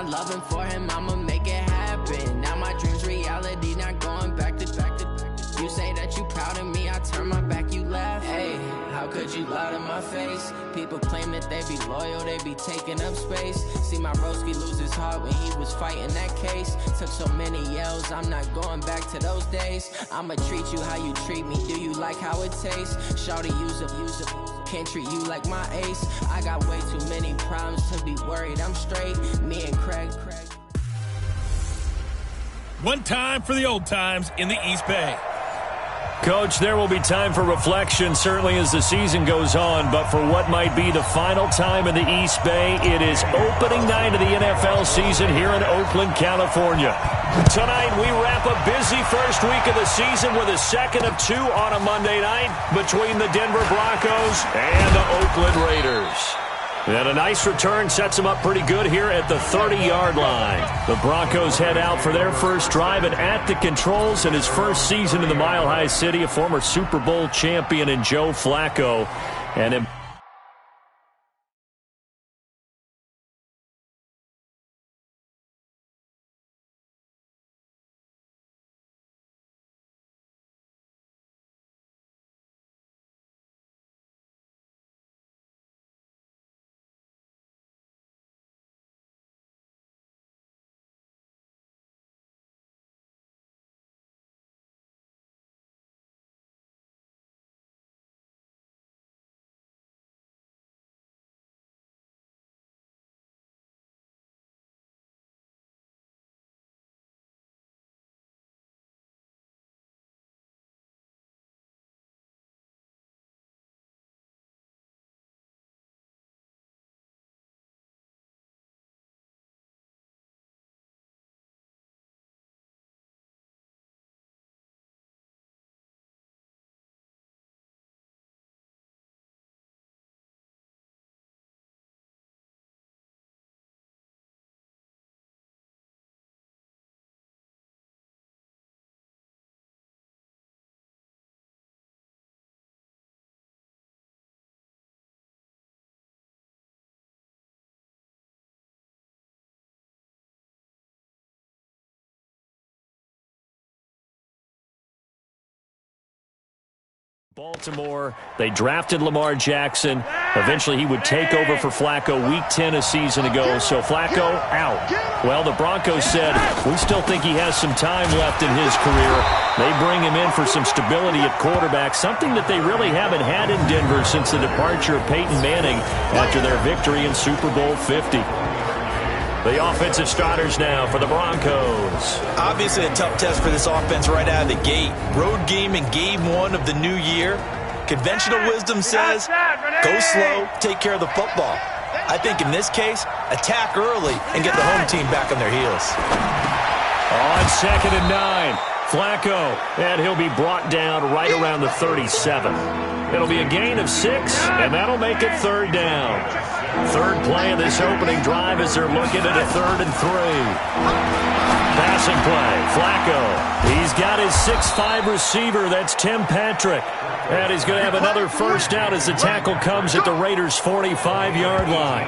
loving for him, I'ma make it happen. Now my dream's reality, not going back to. You say that you proud of me, I turn my back, you laugh. Hey, how could you lie to my face? People claim that they be loyal, they be taking up space. See my broski lose his heart when he was fighting that case. Took so many yells, I'm not going back to those days. I'ma treat you how you treat me, do you like how it tastes? Shawty, use up, can't treat you like my ace. I got way too many problems to be worried, I'm straight. Me and Craig. One time for the old times in the East Bay. Coach, there will be time for reflection, certainly as the season goes on, but for what might be the final time in the East Bay, it is opening night of the NFL season here in Oakland, California. Tonight, we wrap a busy first week of the season with a second of two on a Monday night between the Denver Broncos and the Oakland Raiders. And a nice return sets them up pretty good here at the 30-yard line. The Broncos head out for their first drive, and at the controls in his first season in the Mile High City, a former Super Bowl champion in Joe Flacco. And Baltimore, they drafted Lamar Jackson. Eventually, he would take over for Flacco week 10 a season ago. So Flacco out. Well, the Broncos said, we still think he has some time left in his career. They bring him in for some stability at quarterback, something that they really haven't had in Denver since the departure of Peyton Manning after their victory in Super Bowl 50. The offensive starters now for the Broncos. Obviously a tough test for this offense right out of the gate. Road game in game one of the new year. Conventional wisdom says, go slow, take care of the football. I think in this case, attack early and get the home team back on their heels. On 2nd and 9, Flacco, and he'll be brought down right around the 37. It'll be a gain of 6, and that'll make it 3rd down. Third play of this opening drive as they're looking at a 3rd and 3. Passing play, Flacco. He's got his 6'5 receiver, that's Tim Patrick. And he's going to have another first down as the tackle comes at the Raiders' 45-yard line.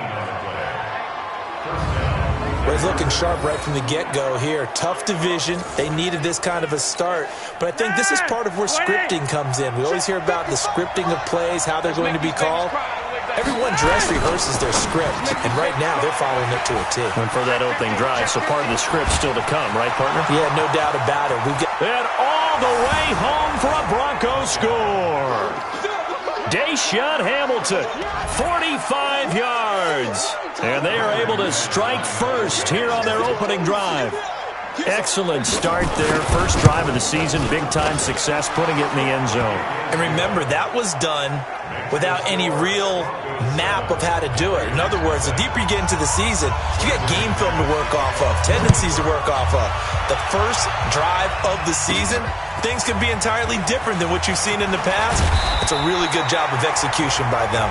Well, he's looking sharp right from the get-go here. Tough division. They needed this kind of a start. But I think this is part of where scripting comes in. We always hear about the scripting of plays, how they're going to be called. Everyone dress rehearses their script, and right now they're following it to a T. And for that opening drive, so part of the script still to come, right, partner? Yeah, no doubt about it. And all the way home for a Broncos score. Deshaun Hamilton, 45 yards. And they are able to strike first here on their opening drive. Excellent start there. First drive of the season, big-time success, putting it in the end zone. And remember, that was done without any real map of how to do it. In other words, the deeper you get into the season, you got game film to work off of, tendencies to work off of. The first drive of the season, things can be entirely different than what you've seen in the past. It's a really good job of execution by them.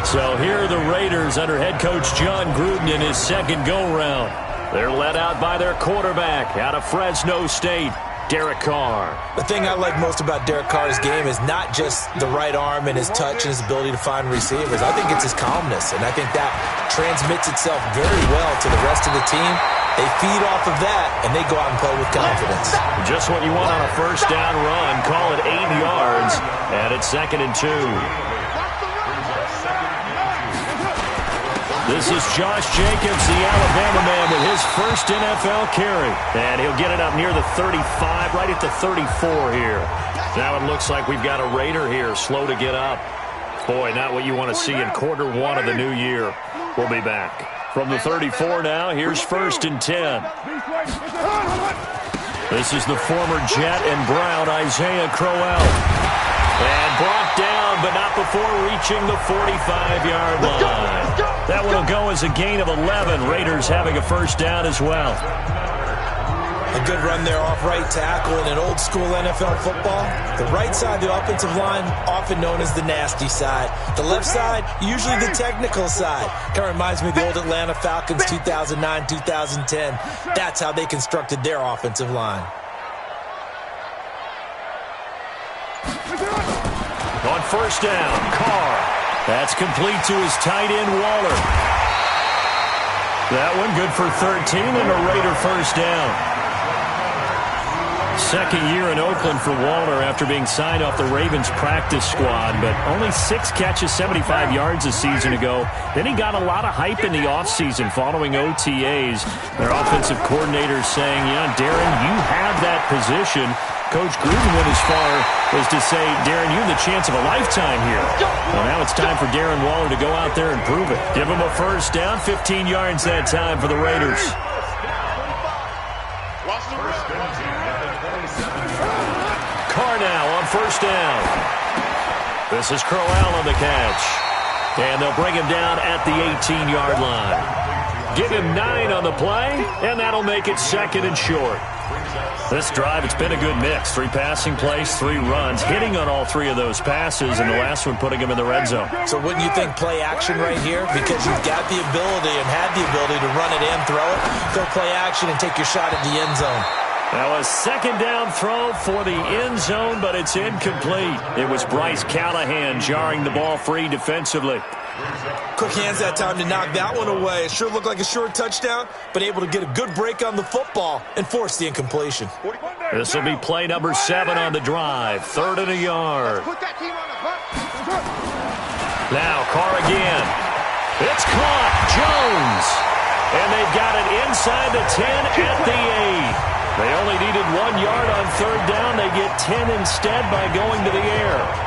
So here are the Raiders under head coach John Gruden in his second go-round. They're led out by their quarterback out of Fresno State. Derek Carr. The thing I like most about Derek Carr's game is not just the right arm and his touch and his ability to find receivers. I think it's his calmness, and I think that transmits itself very well to the rest of the team. They feed off of that, and they go out and play with confidence. Just what you want on a first down run. Call it 8 yards, and it's 2nd and 2. This is Josh Jacobs, the Alabama man, with his first NFL carry. And he'll get it up near the 35, right at the 34 here. Now it looks like we've got a Raider here, slow to get up. Boy, not what you want to see in quarter one of the new year. We'll be back. From the 34 now, here's 1st and 10. This is the former Jet and Brown, Isaiah Crowell. And brought down, but not before reaching the 45-yard line. That one will go as a gain of 11. Raiders having a first down as well. A good run there off right tackle in an old-school NFL football. The right side, the offensive line, often known as the nasty side. The left side, usually the technical side. Kind of reminds me of the old Atlanta Falcons 2009, 2010. That's how they constructed their offensive line. On first down, Carr. That's complete to his tight end, Waller. That one good for 13 and a Raider first down. Second year in Oakland for Waller after being signed off the Ravens practice squad, but only 6 catches, 75 yards a season ago. Then he got a lot of hype in the offseason following OTAs. Their offensive coordinator saying, yeah, Darren, you have that position. Coach Gruden went as far as to say, Darren, you have the chance of a lifetime here. Well, now it's time for Darren Waller to go out there and prove it. Give him a first down, 15 yards that time for the Raiders. Carr now on first down. This is Crowell on the catch. And they'll bring him down at the 18-yard line. Give him 9 on the play, and that'll make it 2nd and short. This drive, it's been a good mix. 3 passing plays, 3 runs, hitting on all 3 of those passes, and the last one putting him in the red zone. So wouldn't you think play action right here? Because you've got the ability and had the ability to run it and throw it. Go play action and take your shot at the end zone. Now a second down throw for the end zone, but it's incomplete. It was Bryce Callahan jarring the ball free defensively. Quick hands that time to knock that one away. It sure looked like a short touchdown, but able to get a good break on the football and force the incompletion. This will be play number 7 on the drive. 3rd and a yard. Now Carr again. It's caught. Jones. And they've got it inside the 10 at the 8. They only needed 1 yard on 3rd down. They get 10 instead by going to the air.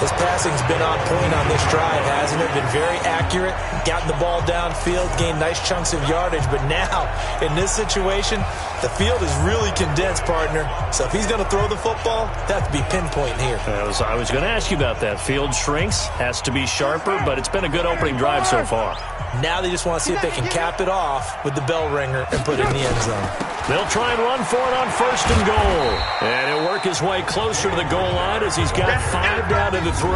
His passing's been on point on this drive, hasn't it? Been very accurate, gotten the ball downfield, gained nice chunks of yardage. But now, in this situation, the field is really condensed, partner. So if he's going to throw the football, that has to be pinpoint here. I was going to ask you about that. Field shrinks, has to be sharper, but it's been a good opening drive so far. Now they just want to see if they can cap it off with the bell ringer and put it in the end zone. They'll try and run for it on 1st and goal. And he'll work his way closer to the goal line as he's got 5 down to the 3.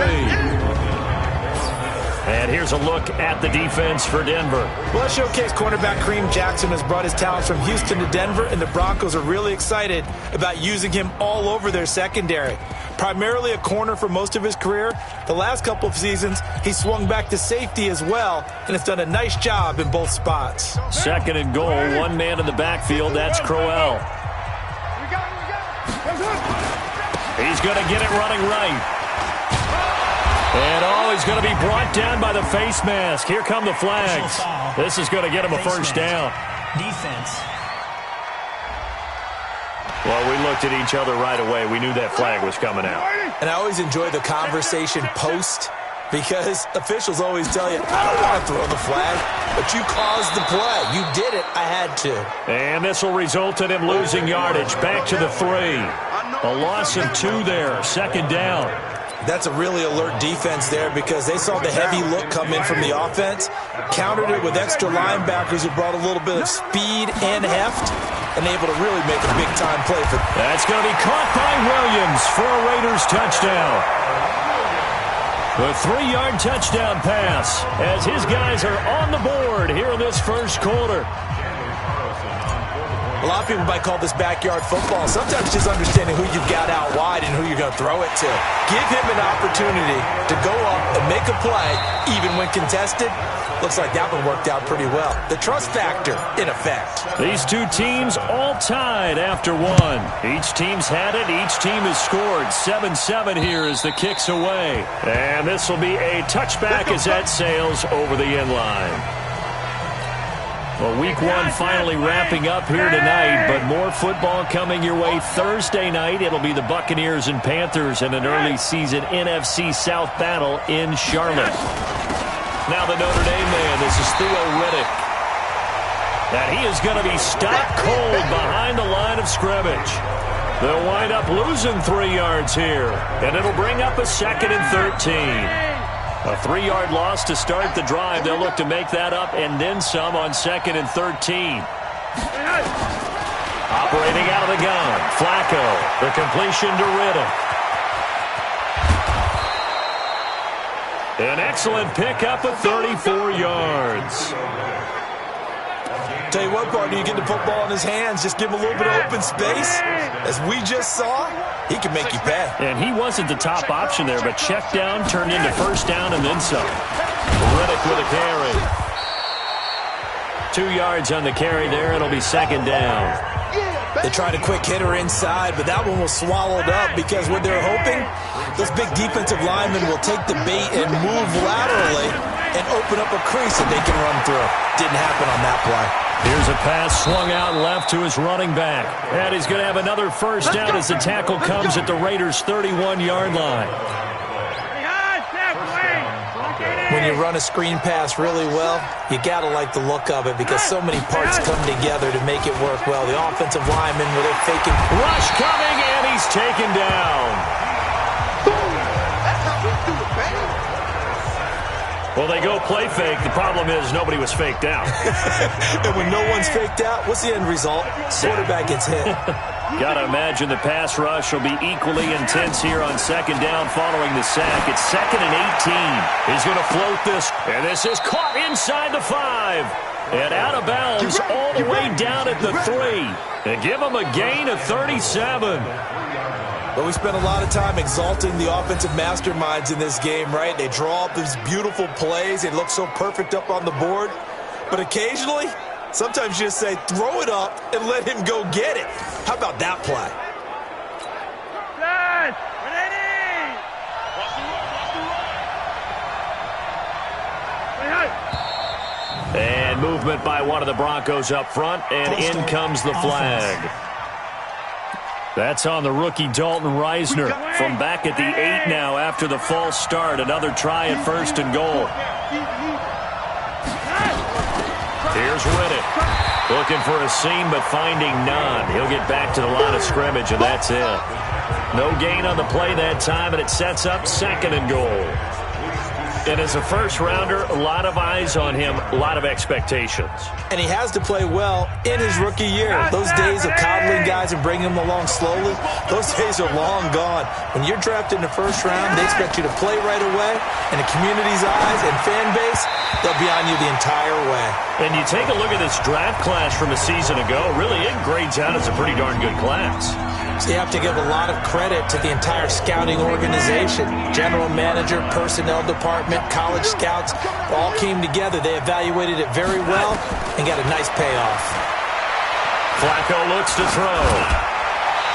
And here's a look at the defense for Denver. Well, showcase cornerback Kareem Jackson has brought his talents from Houston to Denver, and the Broncos are really excited about using him all over their secondary. Primarily a corner for most of his career, the last couple of seasons he swung back to safety as well and has done a nice job in both spots. 2nd and goal, 1 man in the backfield, that's Crowell. He's going to get it running right. And he's going to be brought down by the face mask. Here come the flags. This is going to get him a first down. Defense. Well, we looked at each other right away. We knew that flag was coming out. And I always enjoy the conversation post, because officials always tell you, I don't want to throw the flag, but you caused the play. You did it. I had to. And this will result in him losing yardage. Back to the 3. A loss of 2 there. 2nd down. That's a really alert defense there, because they saw the heavy look come in from the offense, countered it with extra linebackers who brought a little bit of speed and heft, and able to really make a big-time play for them. That's going to be caught by Williams for a Raiders touchdown. The 3-yard touchdown pass as his guys are on the board here in this first quarter. A lot of people might call this backyard football. Sometimes just understanding who you've got out wide and who you're going to throw it to. Give him an opportunity to go up and make a play, even when contested. Looks like that one worked out pretty well. The trust factor in effect. These two teams all tied after one. Each team's had it. Each team has scored. 7-7 here as the kick's away. And this will be a touchback as that sails over the end line. Well, week one finally wrapping up here tonight, but more football coming your way Thursday night. It'll be the Buccaneers and Panthers in an early season NFC South battle in Charlotte. Now the Notre Dame man, this is Theo Riddick. And he is going to be stopped cold behind the line of scrimmage. They'll wind up losing 3 yards here, and it'll bring up a 2nd and 13. A 3-yard loss to start the drive. They'll look to make that up and then some on 2nd and 13. Operating out of the gun, Flacco. The completion to Riddick. An excellent pickup of 34 yards. Tell you what, partner, you get the football in his hands, just give him a little bit of open space. As we just saw, he can make you pay. And he wasn't the top option there, but check down turned into first down and then some. Riddick with a carry. 2 yards on the carry there. It'll be 2nd down. They tried a quick hitter inside, but that one was swallowed up because what they're hoping, those big defensive linemen will take the bait and move laterally and open up a crease that they can run through. Didn't happen on that play. Here's a pass swung out left to his running back. And he's going to have another first down as the tackle comes at the Raiders' 31-yard line. When you run a screen pass really well, you got to like the look of it because so many parts come together to make it work well. The offensive lineman, where they're faking. Rush coming, and he's taken down. Well, they go play fake. The problem is nobody was faked out. And when no one's faked out, what's the end result? Quarterback gets hit. Got to imagine the pass rush will be equally intense here on 2nd down following the sack. It's 2nd and 18. He's going to float this, and this is caught inside the 5. And out of bounds all the way down at the 3. And give him a gain of 37. But we spent a lot of time exalting the offensive masterminds in this game, right? They draw up these beautiful plays. They look so perfect up on the board. But occasionally, sometimes you just say, throw it up and let him go get it. How about that play? And movement by one of the Broncos up front, and in comes the flag. That's on the rookie Dalton Reisner from back at the 8 now after the false start. Another try at 1st and goal. Here's Riddick. Looking for a seam but finding none. He'll get back to the line of scrimmage, and that's it. No gain on the play that time, and it sets up 2nd and goal. And as a first-rounder, a lot of eyes on him, a lot of expectations. And he has to play well in his rookie year. Those days of coddling guys and bringing them along slowly, those days are long gone. When you're drafted in the first round, they expect you to play right away. And the community's eyes and fan base, they'll be on you the entire way. And you take a look at this draft class from a season ago, really it grades out as a pretty darn good class. So you have to give a lot of credit to the entire scouting organization. General manager, personnel department, college scouts, all came together. They evaluated it very well and got a nice payoff. Flacco looks to throw.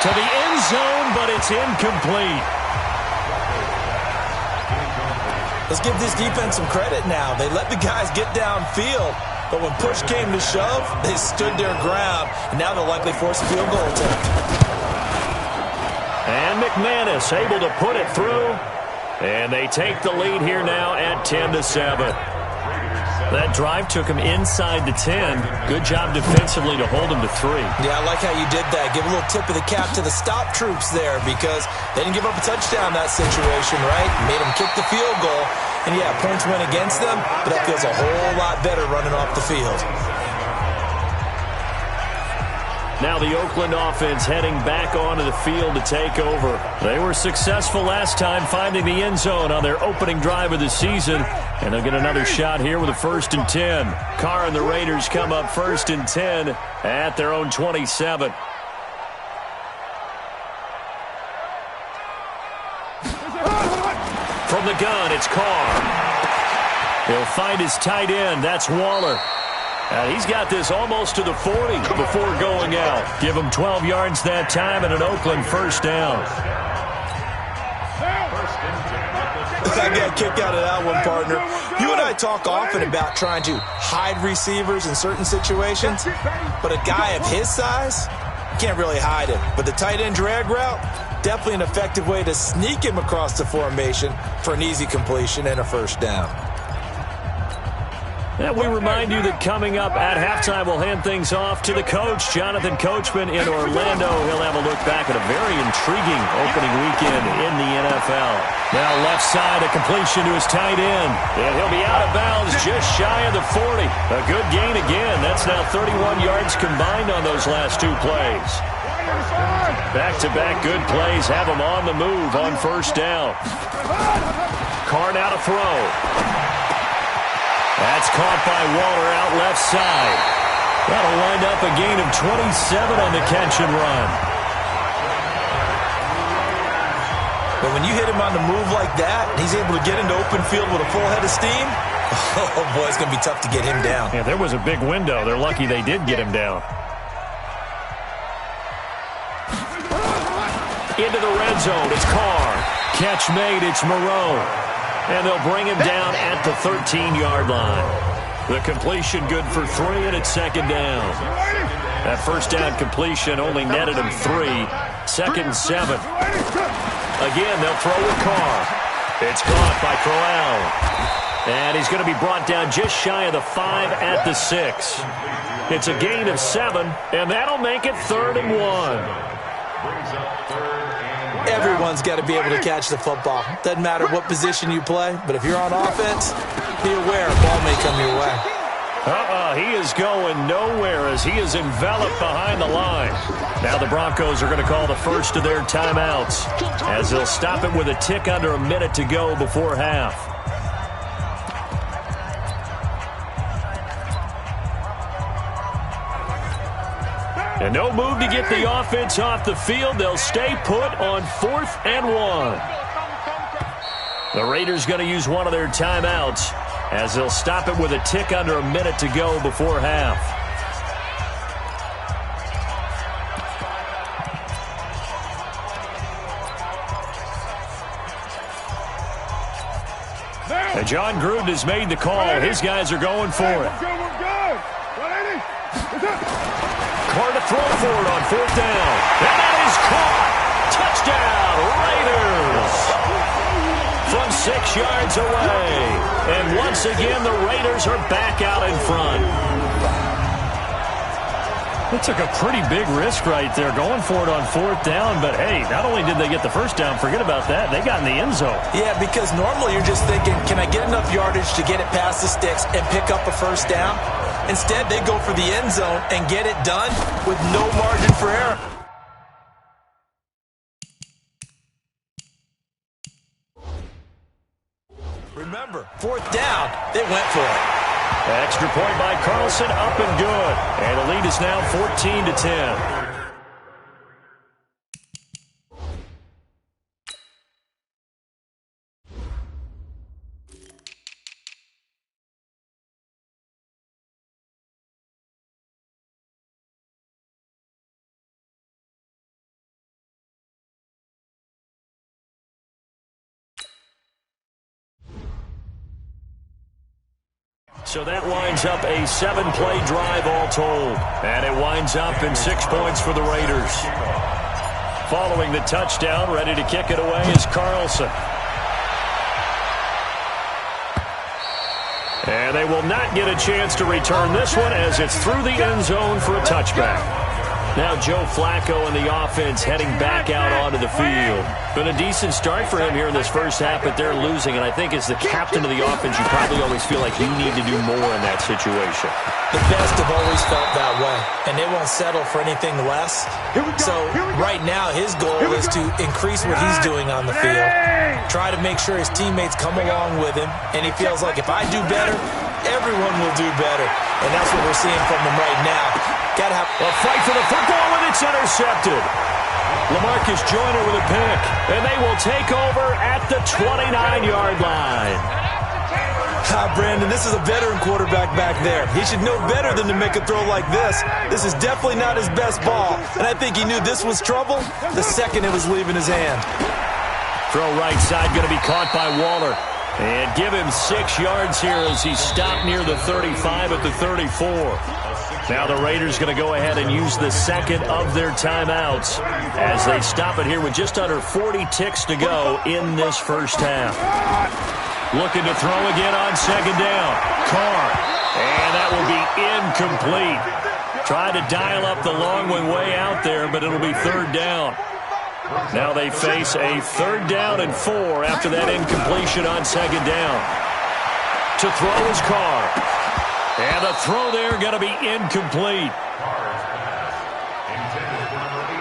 To the end zone, but it's incomplete. Let's give this defense some credit now. They let the guys get downfield, but when push came to shove, they stood their ground, and now they'll likely force a field goal attempt. And McManus able to put it through. And they take the lead here now at 10-7. That drive took him inside the 10. Good job defensively to hold him to 3. Yeah, I like how you did that. Give a little tip of the cap to the stop troops there because they didn't give up a touchdown in that situation, right? Made them kick the field goal. And, yeah, points went against them, but that feels a whole lot better running off the field. Now the Oakland offense heading back onto the field to take over. They were successful last time finding the end zone on their opening drive of the season. And they'll get another shot here with a 1st and 10. Carr and the Raiders come up 1st and 10 at their own 27. From the gun, it's Carr. He'll find his tight end. That's Waller. And he's got this almost to the 40 before going out. Give him 12 yards that time and an Oakland 1st down. I got a kick out of that one, partner. You and I talk often about trying to hide receivers in certain situations, but a guy of his size, can't really hide him. But the tight end drag route, definitely an effective way to sneak him across the formation for an easy completion and a 1st down. And we remind you that coming up at halftime, we'll hand things off to the coach, Jonathan Coachman in Orlando. He'll have a look back at a very intriguing opening weekend in the NFL. Now left side, a completion to his tight end. And he'll be out of bounds just shy of the 40. A good gain again. That's now 31 yards combined on those last 2 plays. Back-to-back good plays have him on the move on 1st down. Carr now to throw. That's caught by Waller out left side. That'll wind up a gain of 27 on the catch and run. But when you hit him on the move like that, and he's able to get into open field with a full head of steam, oh boy, it's going to be tough to get him down. Yeah, there was a big window. They're lucky they did get him down. Into the red zone, it's Carr. Catch made, it's Moreau. And they'll bring him down at the 13-yard line. The completion good for 3, and it's 2nd down. That 1st down completion only netted him 3. 2nd and 7. Again, they'll throw with Carr. It's caught by Crowell. And he's going to be brought down just shy of the 5 at the 6. It's a gain of 7, and that'll make it 3rd and 1. Everyone's got to be able to catch the football. Doesn't matter what position you play, but if you're on offense, be aware a ball may come your way. He is going nowhere as he is enveloped behind the line. Now the Broncos are going to call the first of their timeouts as they'll stop it with a tick under a minute to go before half. And no move to get the offense off the field. They'll stay put on 4th and 1. The Raiders going to use one of their timeouts as they'll stop it with a tick under a minute to go before half. And John Gruden has made the call. His guys are going for it. Carr to throw for it on 4th down. And that is caught. Touchdown, Raiders. From 6 yards away. And once again, the Raiders are back out in front. It took a pretty big risk right there going for it on 4th down. But, hey, not only did they get the 1st down, forget about that, they got in the end zone. Yeah, because normally you're just thinking, can I get enough yardage to get it past the sticks and pick up a 1st down? Instead, they go for the end zone and get it done with no margin for error. Remember, 4th down, they went for it. Extra point by Carlson, up and good. And the lead is now 14-10. So that winds up a 7-play drive all told. And it winds up in 6 points for the Raiders. Following the touchdown, ready to kick it away is Carlson. And they will not get a chance to return this one as it's through the end zone for a touchback. Now Joe Flacco and the offense heading back out onto the field. Been a decent start for him here in this first half, but they're losing. And I think as the captain of the offense, you probably always feel like you need to do more in that situation. The best have always felt that way, and they won't settle for anything less. So right now his goal is to increase what he's doing on the field, try to make sure his teammates come along with him, and he feels like if I do better, everyone will do better. And that's what we're seeing from him right now. Gotta have a fight for the football, and it's intercepted. LaMarcus Joyner with a pick, and they will take over at the 29-yard line. Brandon, this is a veteran quarterback back there. He should know better than to make a throw like this. This is definitely not his best ball, and I think he knew this was trouble the second it was leaving his hand. Throw right side going to be caught by Waller. And give him 6 yards here as he stopped near the 35 at the 34. Now the Raiders going to go ahead and use the second of their timeouts as they stop it here with just under 40 ticks to go in this first half. Looking to throw again on second down. Carr. And that will be incomplete. Tried to dial up the long one way out there, but it'll be third down. Now they face a 3rd down and 4 after that incompletion on second down. To throw is Carr. And the throw there going to be incomplete.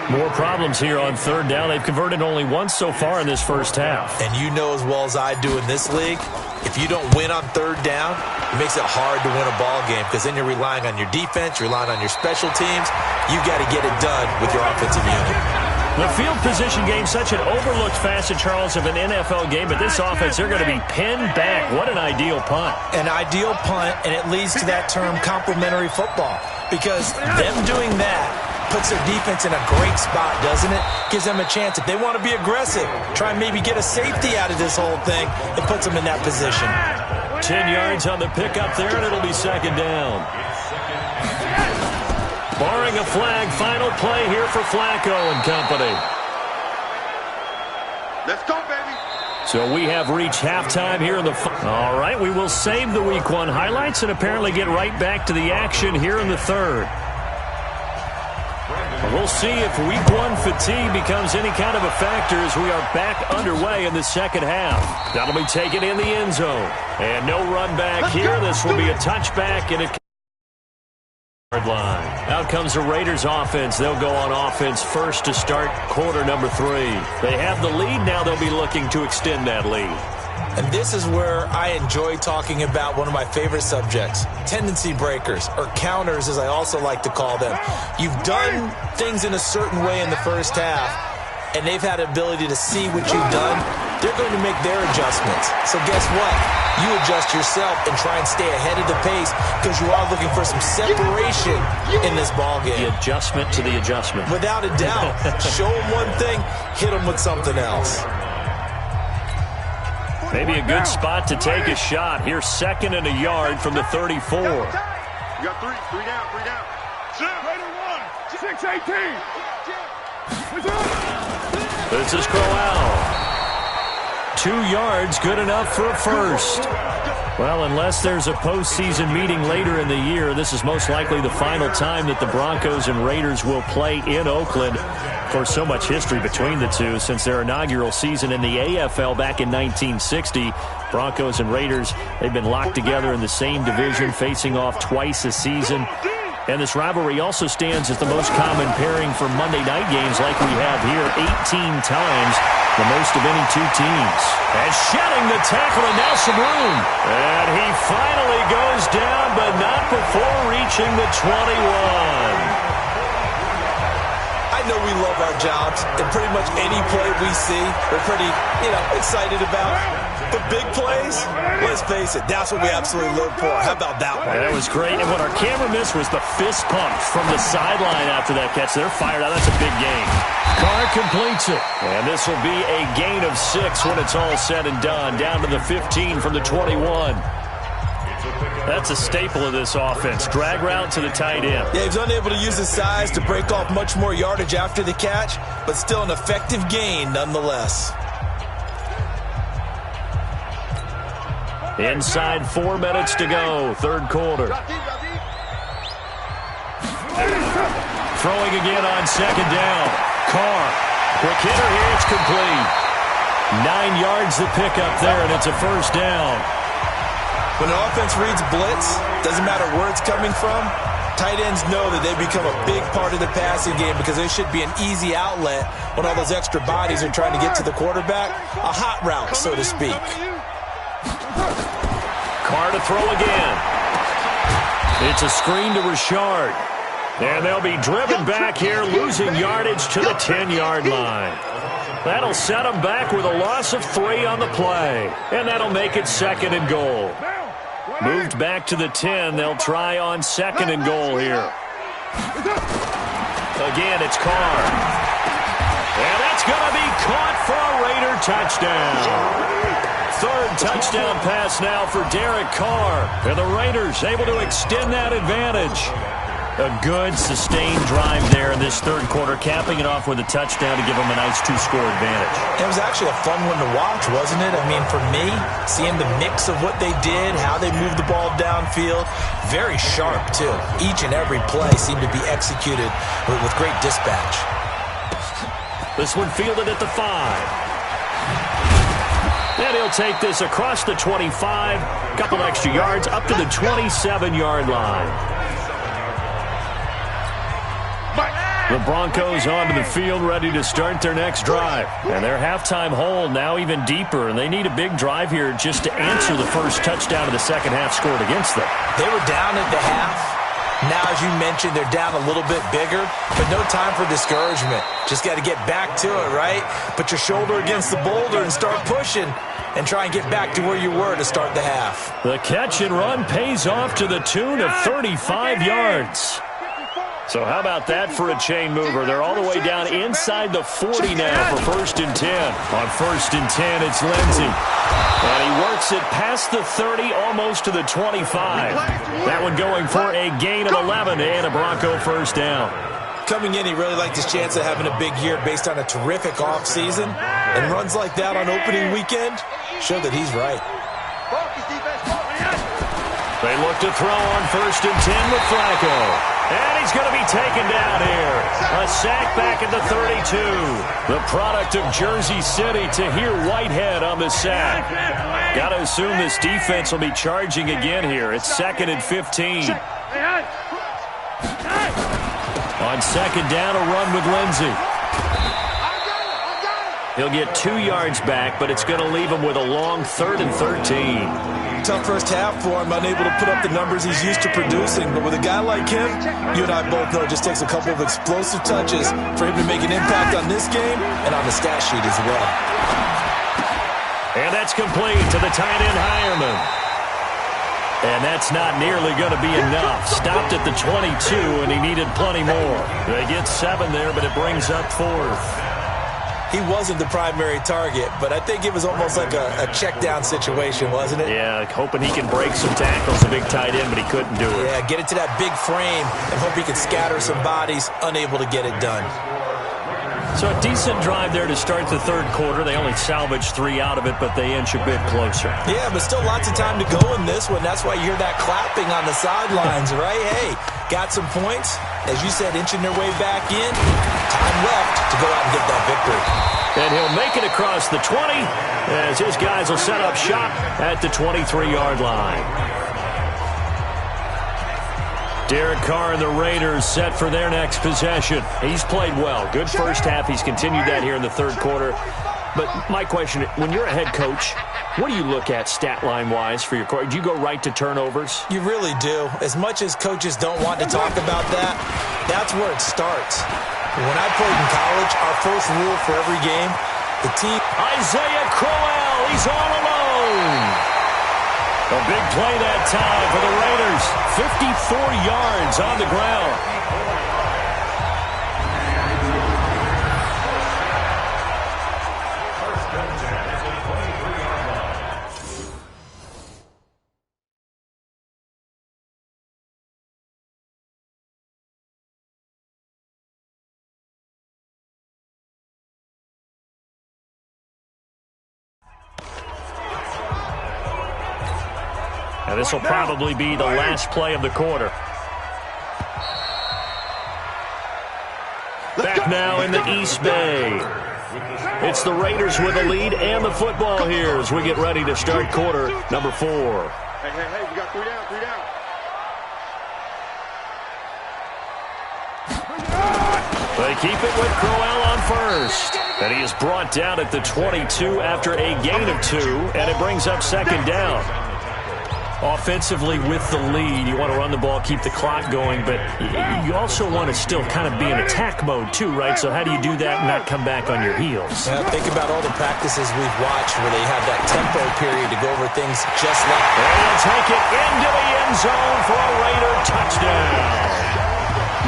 More problems here on 3rd down. They've converted only once so far in this first half. And you know as well as I do in this league, if you don't win on 3rd down, it makes it hard to win a ball game because then you're relying on your defense, you're relying on your special teams. You've got to get it done with your offensive unit. The field position game, such an overlooked facet, Charles, of an NFL game, but this offense, they're going to be pinned back. What an ideal punt. An ideal punt, and it leads to that term complementary football, because them doing that puts their defense in a great spot, doesn't it? Gives them a chance. If they want to be aggressive, try and maybe get a safety out of this whole thing, it puts them in that position. 10 yards on the pickup there, and it'll be second down. Barring a flag, final play here for Flacco and company. Let's go, baby. So we have reached halftime here in the... All right, we will save the Week 1 highlights and apparently get right back to the action here in the 3rd. We'll see if Week 1 fatigue becomes any kind of a factor as we are back underway in the second half. That'll be taken in the end zone. And no run back here. This will be a touchback, and it... line. Out comes the Raiders offense. They'll go on offense first to start quarter number 3. They have the lead. Now they'll be looking to extend that lead. And this is where I enjoy talking about one of my favorite subjects, tendency breakers, or counters as I also like to call them. You've done things in a certain way in the first half, and they've had the ability to see what you've done. They're going to make their adjustments. So guess what? You adjust yourself and try and stay ahead of the pace because you are looking for some separation in this ball game. The adjustment to the adjustment. Without a doubt. Show them one thing, hit them with something else. Maybe a good spot to take a shot. Here's 2nd and a yard from the 34. You got 3 down, 3 down. 6-18. This is Crowell. 2 yards, good enough for a first. Well, unless there's a postseason meeting later in the year, this is most likely the final time that the Broncos and Raiders will play in Oakland. Of course, so much history between the two since their inaugural season in the AFL back in 1960. Broncos and Raiders, they've been locked together in the same division, facing off twice a season. And this rivalry also stands as the most common pairing for Monday night games like we have here, 18 times, the most of any two teams. And shedding the tackle, and now some room. And he finally goes down, but not before reaching the 21. I know we love our jobs, and pretty much any play we see, we're pretty, excited about. But big plays, let's face it, that's what we absolutely live for. How about that one? That was great, and what our camera missed was the fist pump from the sideline after that catch. They're fired out. That's a big gain. Carr completes it, and this will be a gain of 6 when it's all said and done, down to the 15 from the 21. That's a staple of this offense. Drag route to the tight end. Yeah, he's unable to use his size to break off much more yardage after the catch, but still an effective gain nonetheless. Inside 4 minutes to go, 3rd quarter. throwing again on second down. Carr, quick hitter here, it's complete. 9 yards the pickup there, and it's a first down. When an offense reads blitz, doesn't matter where it's coming from, tight ends know that they become a big part of the passing game because they should be an easy outlet when all those extra bodies are trying to get to the quarterback. A hot route, so to speak. Carr to throw again. It's a screen to Richard. And they'll be driven back here, losing yardage to the 10-yard line. That'll set them back with a loss of 3 on the play. And that'll make it 2nd and goal. Moved back to the 10. They'll try on 2nd and goal here. Again, it's Carr. And that's going to be caught for a Raider touchdown. 3rd touchdown pass now for Derek Carr. And the Raiders able to extend that advantage. A good, sustained drive there in this 3rd quarter, capping it off with a touchdown to give them a nice 2-score advantage. It was actually a fun one to watch, wasn't it? I mean, for me, seeing the mix of what they did, how they moved the ball downfield, very sharp, too. Each and every play seemed to be executed with great dispatch. This one fielded at the 5. And he'll take this across the 25, a couple extra yards, up to the 27-yard line. The Broncos onto the field, ready to start their next drive. And their halftime hole now even deeper, and they need a big drive here just to answer the first touchdown of the second half scored against them. They were down at the half. Now, as you mentioned, they're down a little bit bigger, but no time for discouragement. Just got to get back to it, right? Put your shoulder against the boulder and start pushing and try and get back to where you were to start the half. The catch and run pays off to the tune of 35 yards. So how about that for a chain mover? They're all the way down inside the 40 now for 1st and 10. On 1st and 10, it's Lindsey. And he works it past the 30, almost to the 25. That one going for a gain of 11 and a Bronco first down. Coming in, he really liked his chance of having a big year based on a terrific offseason. And runs like that on opening weekend show that he's right. They look to throw on 1st and 10 with Flacco. And he's going to be taken down here. A sack back at the 32. The product of Jersey City, Tahir Whitehead on the sack. Got to assume this defense will be charging again here. It's 2nd and 15. On 2nd down, a run with Lindsey. He'll get 2 yards back, but it's going to leave him with a long 3rd and 13. Tough first half for him, unable to put up the numbers he's used to producing. But with a guy like him, you and I both know it just takes a couple of explosive touches for him to make an impact on this game and on the stat sheet as well. And that's complete to the tight end Hireman. And that's not nearly going to be enough. Stopped at the 22, and he needed plenty more. They get 7 there, but it brings up 4th. He wasn't the primary target, but I think it was almost like a check-down situation, wasn't it? Yeah, hoping he can break some tackles, a big tight end, but he couldn't do it. Yeah, get it to that big frame and hope he can scatter some bodies, unable to get it done. So a decent drive there to start the 3rd quarter. They only salvaged 3 out of it, but they inch a bit closer. Yeah, but still lots of time to go in this one. That's why you hear that clapping on the sidelines, right? Hey, got some points. As you said, inching their way back in. Time left to go out and get that victory. And he'll make it across the 20 as his guys will set up shop at the 23-yard line. Derek Carr and the Raiders set for their next possession. He's played well. Good first half. He's continued that here in the 3rd quarter. But my question, when you're a head coach, what do you look at stat line-wise for your coach? Do you go right to turnovers? You really do. As much as coaches don't want to talk about that, that's where it starts. When I played in college, our first rule for every game, the team... Isaiah Crowell, he's all alone. A big play that time for the Raiders. 54 yards on the ground. And this will probably be the last play of the quarter. Back now in the East Bay. It's the Raiders with the lead and the football here as we get ready to start quarter number 4. Hey, we got 3 down, 3 down. They keep it with Crowell on first. And he is brought down at the 22 after a gain of 2, and it brings up second down. Offensively with the lead, you want to run the ball, keep the clock going, but you also want to still kind of be in attack mode too, right? So how do you do that and not come back on your heels? Yeah, think about all the practices we've watched where they have that tempo period to go over things just like that. And he'll take it into the end zone for a Raider touchdown.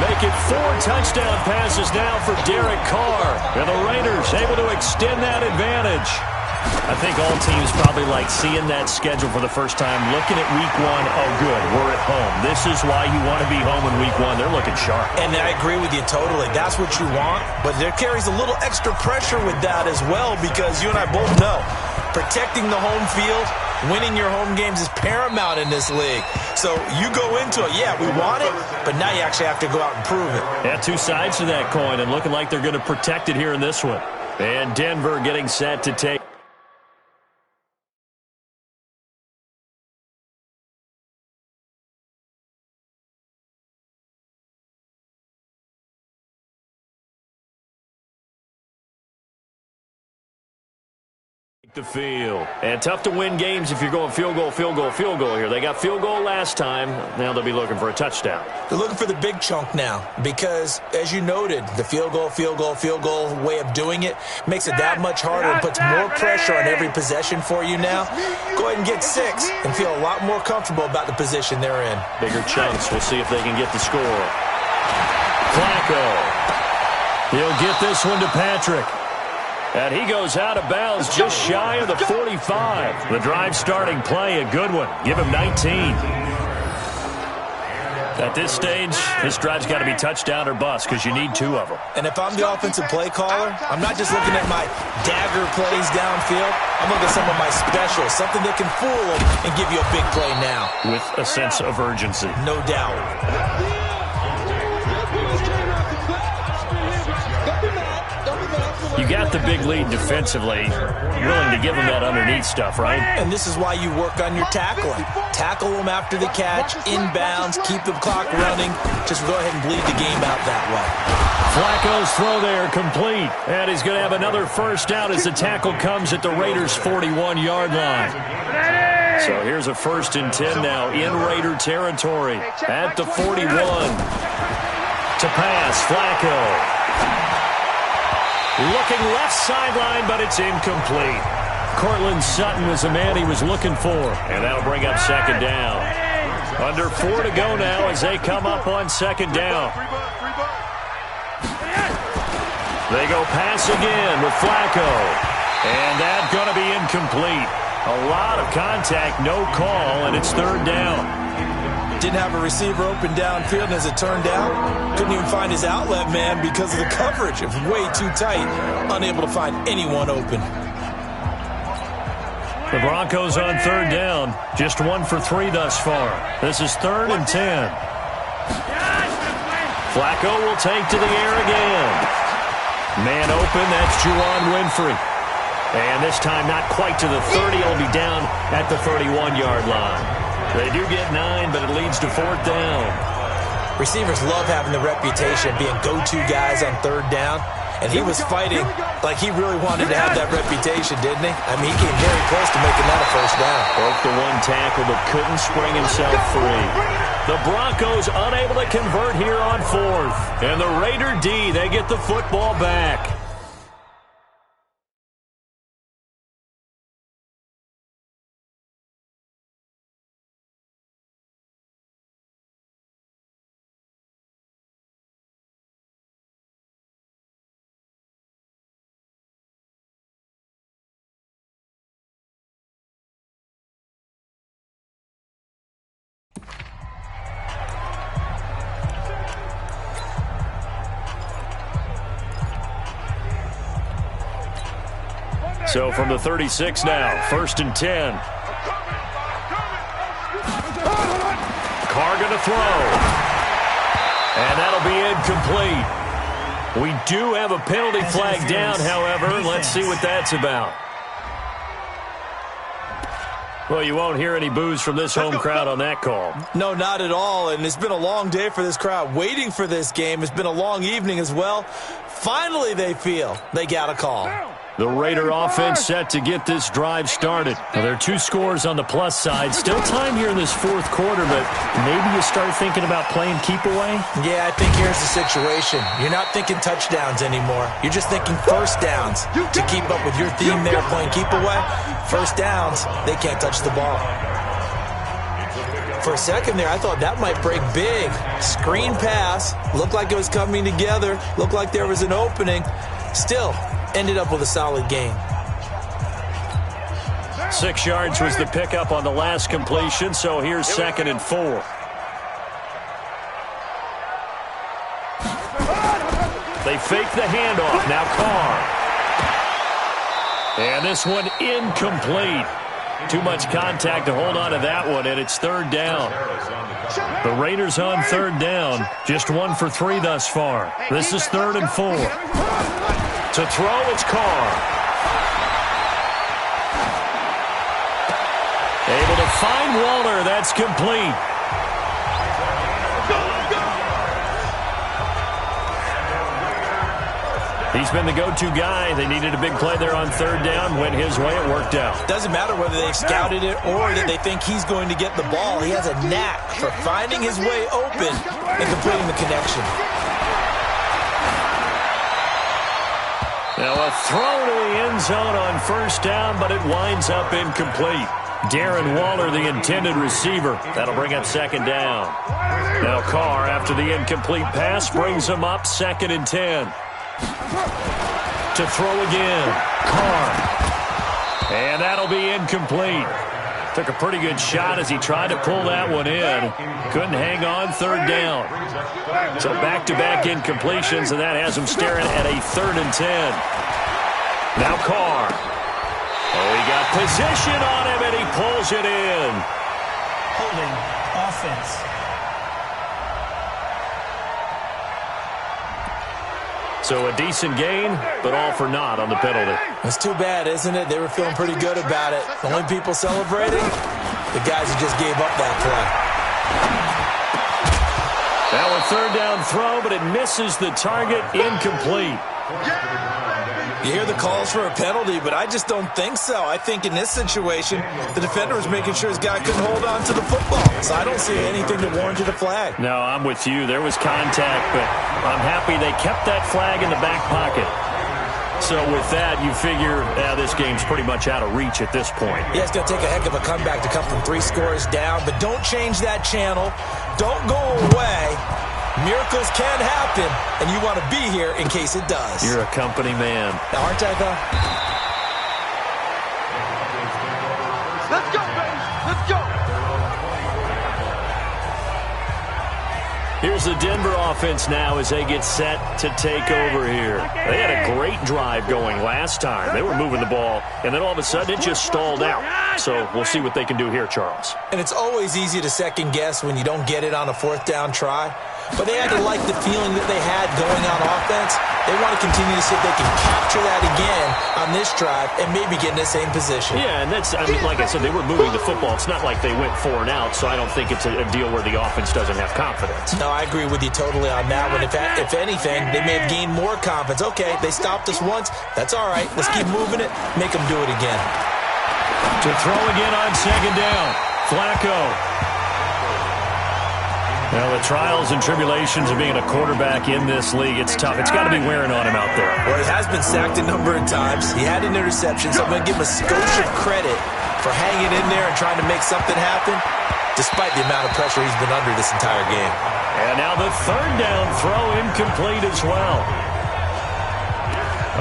Make it 4 touchdown passes now for Derek Carr. And the Raiders able to extend that advantage. I think all teams probably like seeing that schedule for the first time, looking at week 1, oh good, we're at home. This is why you want to be home in week 1. They're looking sharp. And I agree with you totally. That's what you want, but there carries a little extra pressure with that as well because you and I both know protecting the home field, winning your home games is paramount in this league. So you go into it, yeah, we want it, but now you actually have to go out and prove it. Yeah, 2 sides to that coin and looking like they're going to protect it here in this one. And Denver getting set to take. The field. And tough to win games if you're going field goal here. They got field goal last time. Now they'll be looking for a touchdown. They're looking for the big chunk now because, as you noted, the field goal way of doing it makes it that much harder and puts more pressure on every possession for you now. Go ahead and get 6 and feel a lot more comfortable about the position they're in. Bigger chunks. We'll see if they can get the score. Flacco. He'll get this one to Patrick. And he goes out of bounds just shy of the 45. The drive starting play, a good one. Give him 19. At this stage, this drive's got to be touchdown or bust because you need 2 of them. And if I'm the offensive play caller, I'm not just looking at my dagger plays downfield. I'm looking at some of my specials, something that can fool them and give you a big play now. With a sense of urgency. No doubt. You got the big lead defensively. Willing to give them that underneath stuff, right? And this is why you work on your tackling. Tackle them after the catch, inbounds, keep the clock running. Just go ahead and bleed the game out that way. Flacco's throw there complete. And he's going to have another first down as the tackle comes at the Raiders' 41-yard line. So here's a 1st and 10 now in Raider territory at the 41. To pass, Flacco. Looking left sideline, but it's incomplete. Cortland Sutton was the man he was looking for, and that'll bring up second down. Under 4 to go now as they come up on second down. They go pass again with Flacco, and that's going to be incomplete. A lot of contact, no call, and it's 3rd down. Didn't have a receiver open downfield, and as it turned out, couldn't even find his outlet man because of the coverage. It was way too tight, unable to find anyone open. The Broncos on 3rd down, just 1 for 3 thus far. This is 3rd and 10. Flacco will take to the air again. Man open, that's Juwan Winfrey. And this time not quite to the 30, he'll be down at the 31-yard line. They do get 9, but it leads to 4th down. Receivers love having the reputation of being go-to guys on 3rd down, and he was fighting like he really wanted to have that reputation, didn't he? I mean, he came very close to making that a 1st down. Broke the 1 tackle, but couldn't spring himself free. The Broncos unable to convert here on 4th. And the Raider D, they get the football back. So from the 36 now, 1st and 10. Carr going to throw. And that'll be incomplete. We do have a penalty flag down, however. Let's see what that's about. Well, you won't hear any boos from this home crowd on that call. No, not at all, and it's been a long day for this crowd waiting for this game. It's been a long evening as well. Finally, they feel they got a call. The Raider offense set to get this drive started. Now, there are 2 scores on the plus side. Still time here in this fourth quarter, but maybe you start thinking about playing keep away? Yeah, I think here's the situation. You're not thinking touchdowns anymore. You're just thinking first downs. To keep up with your theme there, playing keep away, first downs, they can't touch the ball. For a second there, I thought that might break big. Screen pass. Looked like it was coming together. Looked like there was an opening. Still, ended up with a solid gain. 6 yards was the pickup on the last completion, so here's 2nd and 4. They fake the handoff. Now Carr. And this one incomplete. Too much contact to hold on to that one, and it's 3rd down. The Raiders on 3rd down. Just 1 for 3 thus far. This is 3rd and 4. To throw, it's Carr. Able to find Waller. That's complete. He's been the go-to guy. They needed a big play there on 3rd down. Went his way. It worked out. Doesn't matter whether they've scouted it or that they think he's going to get the ball. He has a knack for finding his way open and completing the connection. Now a throw to the end zone on 1st down, but it winds up incomplete. Darren Waller, the intended receiver. That'll bring up 2nd down. Now Carr, after the incomplete pass, brings him up 2nd and 10. To throw again. Carr. And that'll be incomplete. Took a pretty good shot as he tried to pull that one in. Couldn't hang on. 3rd down. So back-to-back incompletions, and that has him staring at a 3rd and 10. Now Carr. Oh, he got position on him, and he pulls it in. Holding offense. So a decent gain, but all for naught on the penalty. It's too bad, isn't it? They were feeling pretty good about it. The only people celebrating, the guys who just gave up that play. Now a 3rd down throw, but it misses the target. Incomplete. You hear the calls for a penalty, but I just don't think so. I think in this situation, the defender was making sure his guy couldn't hold on to the football. So I don't see anything that warranted a flag. No, I'm with you. There was contact, but I'm happy they kept that flag in the back pocket. So with that, you figure this game's pretty much out of reach at this point. Yeah, it's going to take a heck of a comeback to come from 3 scores down, but don't change that channel. Don't go away. Miracles can happen, and you want to be here in case it does. You're a company man. Aren't I, though? Let's go, baby. Let's go. Here's the Denver offense now as they get set to take over here. They had a great drive going last time. They were moving the ball, and then all of a sudden it just stalled out. So we'll see what they can do here, Charles. And it's always easy to second guess when you don't get it on a 4th down try. But they had to like the feeling that they had going on offense. They want to continue to see if they can capture that again on this drive and maybe get in the same position. Yeah, and that's, I mean, like I said, they were moving the football. It's not like they went 4 and out, so I don't think it's a deal where the offense doesn't have confidence. No, I agree with you totally on that one. If anything, they may have gained more confidence. Okay, they stopped us once. That's all right. Let's keep moving it. Make them do it again. To throw again on 2nd down. Flacco. Now, the trials and tribulations of being a quarterback in this league, it's tough. It's got to be wearing on him out there. Well, he has been sacked a number of times. He had an interception, so I'm going to give him a skosh of credit for hanging in there and trying to make something happen, despite the amount of pressure he's been under this entire game. And now the 3rd down throw incomplete as well.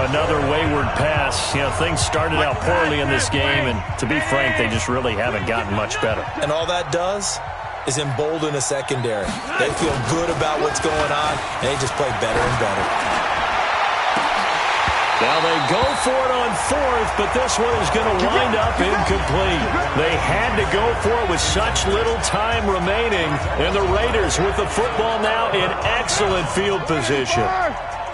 Another wayward pass. You know, things started out poorly in this game, and to be frank, they just really haven't gotten much better. And all that does is embolden a secondary. They feel good about what's going on, and they just play better and better. Now they go for it on 4th, but this one is going to wind up incomplete. They had to go for it with such little time remaining, and the Raiders with the football now in excellent field position.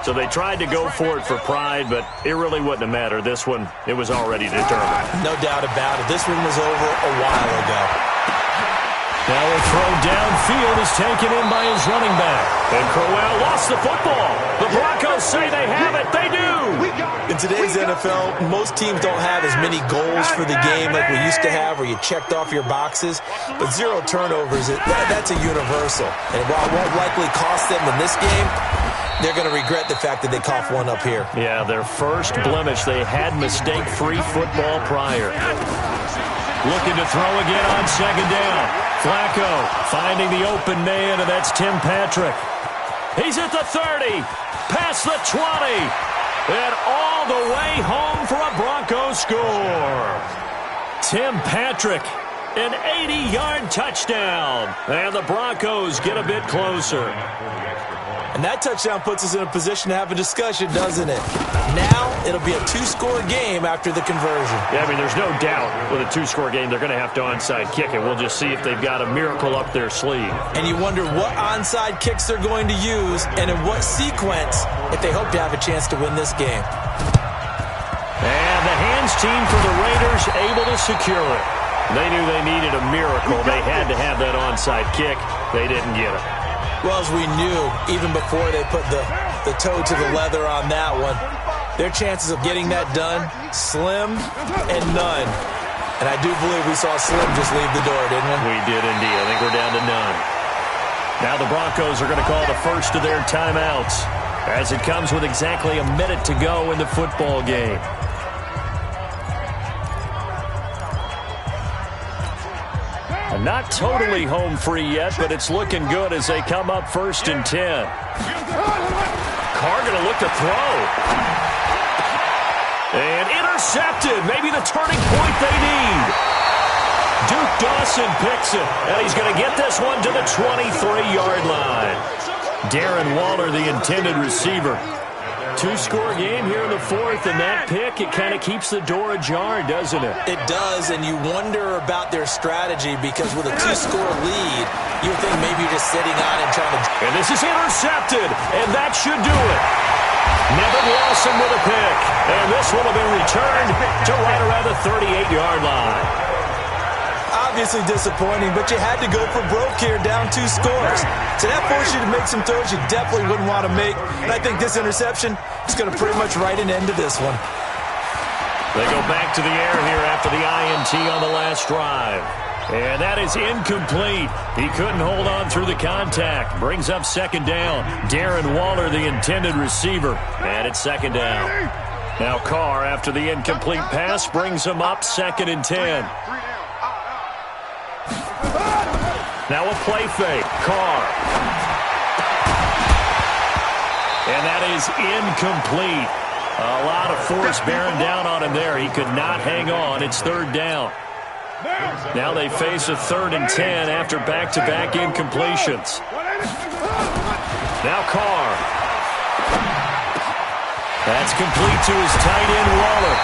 So they tried to go for it for pride, but it really wouldn't have mattered. This one, it was already determined. No doubt about it. This one was over a while ago. Now a throw downfield is taken in by his running back. And Crowell lost the football. The Broncos say they have it. They do. In today's NFL, most teams don't have as many goals for the game like we used to have where you checked off your boxes. But 0 turnovers, that's a universal. And while it won't likely cost them in this game, they're going to regret the fact that they coughed one up here. Yeah, their first blemish. They had mistake-free football prior. Looking to throw again on second down. Flacco finding the open man, and that's Tim Patrick. He's at the 30, past the 20, and all the way home for a Broncos score. Tim Patrick, an 80-yard touchdown, and the Broncos get a bit closer. And that touchdown puts us in a position to have a discussion, doesn't it? Now, it'll be a 2-score game after the conversion. Yeah, I mean, there's no doubt with a 2-score game, they're going to have to onside kick it. We'll just see if they've got a miracle up their sleeve. And you wonder what onside kicks they're going to use and in what sequence if they hope to have a chance to win this game. And the hands team for the Raiders able to secure it. They knew they needed a miracle. They had to have that onside kick. They didn't get it. Well, as we knew, even before they put the toe to the leather on that one, their chances of getting that done, slim and none. And I do believe we saw Slim just leave the door, didn't we? We did indeed. I think we're down to none. Now the Broncos are going to call the first of their timeouts as it comes with exactly a minute to go in the football game. Not totally home free yet, but it's looking good as they come up 1st and 10. Carr going to look to throw. And intercepted. Maybe the turning point they need. Duke Dawson picks it, and he's going to get this one to the 23-yard line. Darren Waller, the intended receiver. 2-score game here in the 4th, and that pick, it kind of keeps the door ajar, doesn't it? It does, and you wonder about their strategy because with a 2-score lead, you would think maybe you're just sitting on and trying to... And this is intercepted, and that should do it. Nevin Lawson with a pick, and this one will be returned to right around the 38-yard line. Obviously disappointing, but you had to go for broke here, down 2 scores. So that forced you to make some throws you definitely wouldn't want to make. And I think this interception is going to pretty much write an end to this one. They go back to the air here after the INT on the last drive. And that is incomplete. He couldn't hold on through the contact. Brings up 2nd down. Darren Waller, the intended receiver. And it's 2nd down. Now Carr, after the incomplete pass, brings him up 2nd and 10. Now a play fake. Carr. And that is incomplete. A lot of force bearing down on him there. He could not hang on. It's 3rd down. Now they face a 3rd and 10 after back-to-back incompletions. Now Carr. That's complete to his tight end, Waller.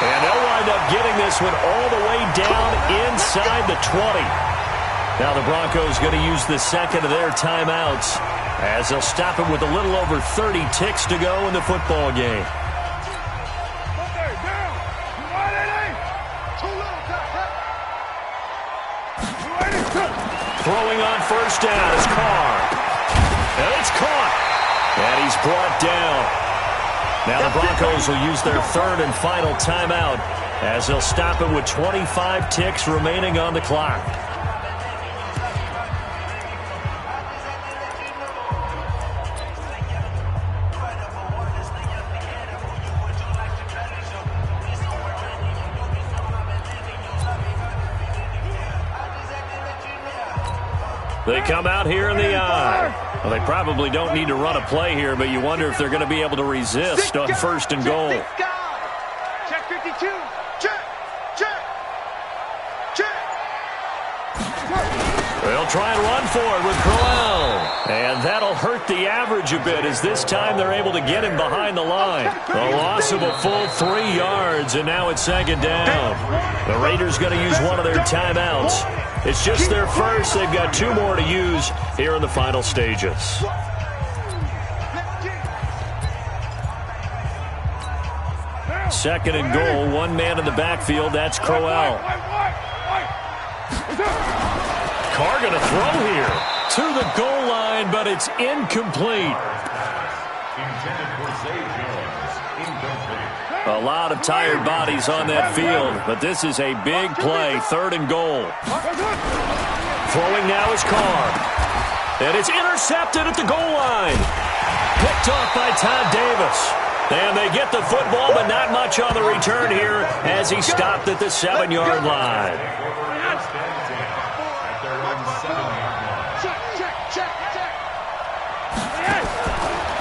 And they'll wind up getting this one all the way down inside the 20. Now the Broncos going to use the 2nd of their timeouts as they'll stop it with a little over 30 ticks to go in the football game. Throwing on 1st down is Carr. And it's caught. And he's brought down. Now the Broncos will use their 3rd and final timeout as they'll stop it with 25 ticks remaining on the clock. They come out here in the eye. Well, they probably don't need to run a play here, but you wonder if they're going to be able to resist on 1st and goal. Check 52. Check. They'll try and run for it with Crowell. And that'll hurt the average a bit as this time they're able to get him behind the line. A loss of a full 3 yards, and now it's 2nd down. The Raiders going to use one of their timeouts. It's just their first. They've got 2 more to use here in the final stages. Second and goal, one man in the backfield. That's Crowell. Carr going to throw here to the goal line, but it's incomplete. A lot of tired bodies on that field, but this is a big play. Third and goal. Throwing now is Carr. And it's intercepted at the goal line. Picked off by Todd Davis. And they get the football, but not much on the return here as he stopped at the 7-yard line.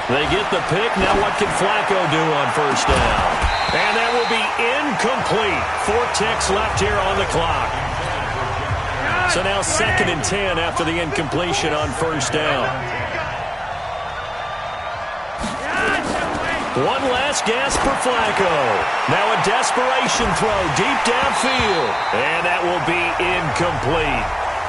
They get the pick. Now what can Flacco do on first down? And that will be incomplete. 4 ticks left here on the clock. So now 2nd and 10 after the incompletion on first down. One last gasp for Flacco. Now a desperation throw deep downfield. And that will be incomplete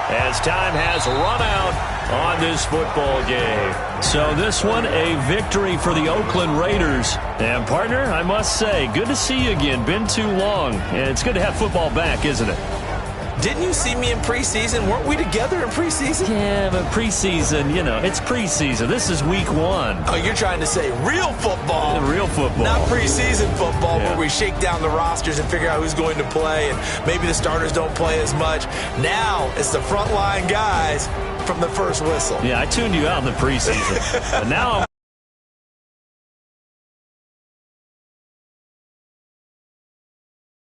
as time has run out on this football game. So this one, a victory for the Oakland Raiders. And, partner, I must say, good to see you again. Been too long. And it's good to have football back, isn't it? Didn't you see me in preseason? Weren't we together in preseason? Yeah, but preseason, you know, it's preseason. This is week 1. Oh, you're trying to say real football. Real football. Not preseason football, yeah, where we shake down the rosters and figure out who's going to play, and maybe the starters don't play as much. Now it's the frontline guys from the first whistle. Yeah, I tuned you out in the preseason. But now